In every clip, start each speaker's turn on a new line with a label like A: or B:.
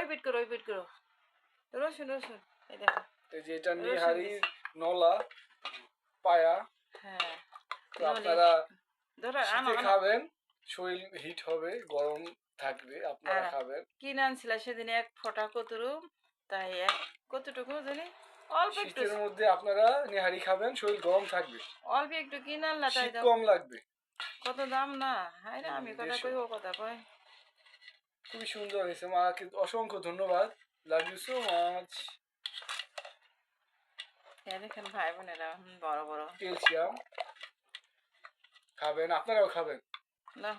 A: ওই পিট করো রসুন এই দেখো
B: এই যে এটা নিহারি নলা পায়া।
A: হ্যাঁ
B: তো আপনারা
A: ধরো
B: শীতে খাবেন, শরীর হিট হবে, গরম থাকবে, আপনারা খাবেন।
A: কিনে আনছিল সেদিন এক ফোঁটা কতরু, তাই এক কতটুকু জানি অল্প একটু।
B: শীতের মধ্যে আপনারা নিহারি খাবেন, শরীর গরম থাকবে।
A: অল্প একটু কিনে আনলা তাই
B: শীত কম লাগবে।
A: কত দাম না, হায় রে আমি কথা কই ও কথা কয়।
B: খুবই সুন্দর হয়েছে, মাকে অসংখ্য ধন্যবাদ। Love you so much.
A: দেখেন ভাই বোনেরা বড় বড়
B: ক্যালসিয়াম খাবেন, আপনারাও খাবেন।
A: না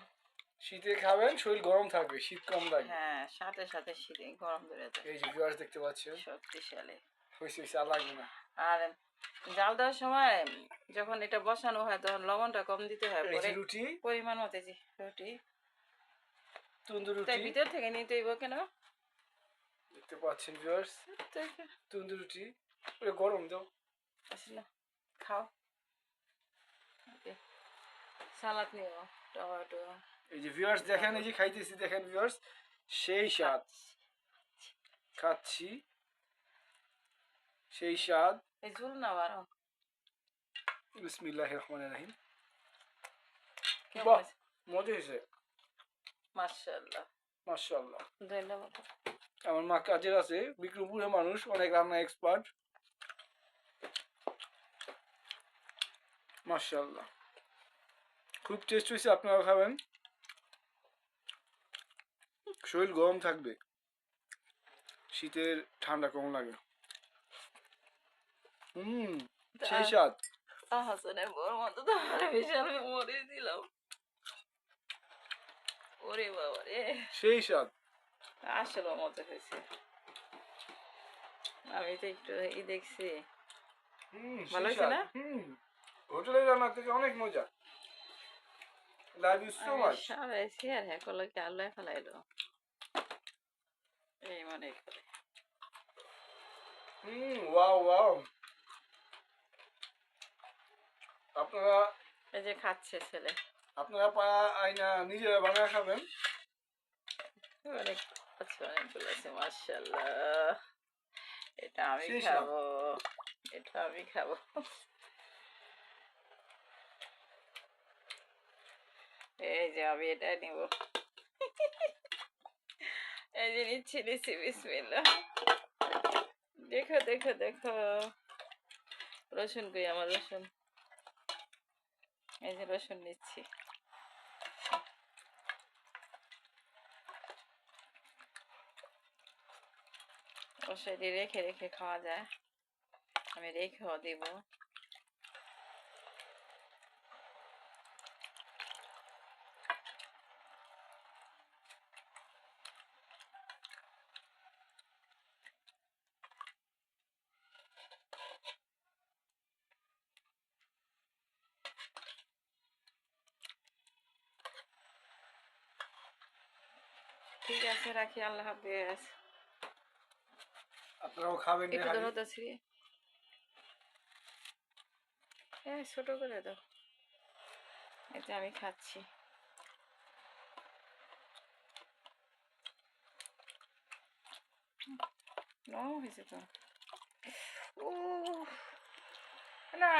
B: শীতে খাবেন, শরীর গরম থাকবে, শীত কম লাগবে।
A: হ্যাঁ সাথে সাথে শীতে গরম ধরে যায়।
B: এই যে ভিউয়ার্স দেখতে পাচ্ছেন,
A: শক্তিশালী
B: হয়েছে আর লাগবে না।
A: আর জাল দেওয়ার সময় যখন এটা বসানো হয় তখন লবণটা কম দিতে হয়। পরে
B: রুটি
A: পরিমাণ মতো যে রুটি
B: তন্দুরি
A: তাই
B: রুটি
A: ভিতর থেকে নিতে হইব কেন
B: দেখতে পাচ্ছেন ভিউয়ার্স, তন্দুরি রুটি পুরো গরম দাও
A: আসলে খাও। সালাদ নিও টমেটো।
B: এই যে ভিউয়ার্স দেখেন, এই যে খাইতেছি দেখেন ভিউয়ার্স, সেই স্বাদ খাচ্ছি, সেই স্বাদ।
A: এই ঝুল না বারো
B: বিসমিল্লাহির রহমানির রহিম। বাহ মজা হয়েছে,
A: মাশাআল্লাহ
B: মাশাআল্লাহ।
A: ধন্যবাদ।
B: আমার মা কাজের আছে, বিক্রমপুরের মানুষ, অনেক রান্না এক্সপার্ট। মাশাআল্লাহ খুব টেস্ট হয়েছে, আপনারা খাবেন, শরীর গরম থাকবে, শীতের ঠান্ডা কম লাগে। সেই স্বাদ।
A: হাসানের বড় মতো তো বিশাল মরে দিলাম, ওরে বাবা রে
B: সেই স্বাদ।
A: আসলে মজা হয়েছে, আমি তো একটু দেখছি। ভালো হয়েছে না?
B: হোটেলে রান্না থেকে অনেক মজা। Love you so much.
A: সারাইছি আর হ্যাঁ কলকে আল্লাহ ফেলাইলো এই মনে করে।
B: Wow wow. আপনারা
A: এই যে খাচ্ছে ছেলে,
B: আপনারা আইনা নিজেরা বানায় খাবেন।
A: অনেক আছে, অনেকগুলো আছে মাশাআল্লাহ। এটা আমি খাবো, এটা আমি খাবো। এই যে আমি এটা নিব, এই যে নিচ্ছি বিসমিল্লাহ। দেখো দেখো দেখো রসুন কই আমার রসুন, এই যে রসুন নিচ্ছি। অবশ্যই রেখে রেখে খাওয়া যায়, আমি রেখেও দিব। ঠিক আছে রাখি, আল্লাহ হাফেজ।
B: আপনারাও খাবেন।
A: একটু ধরো তো ছিঁড়ে, হ্যাঁ ছোট করে দাও। এটা আমি খাচ্ছি। নরম হয়েছে তো। ও না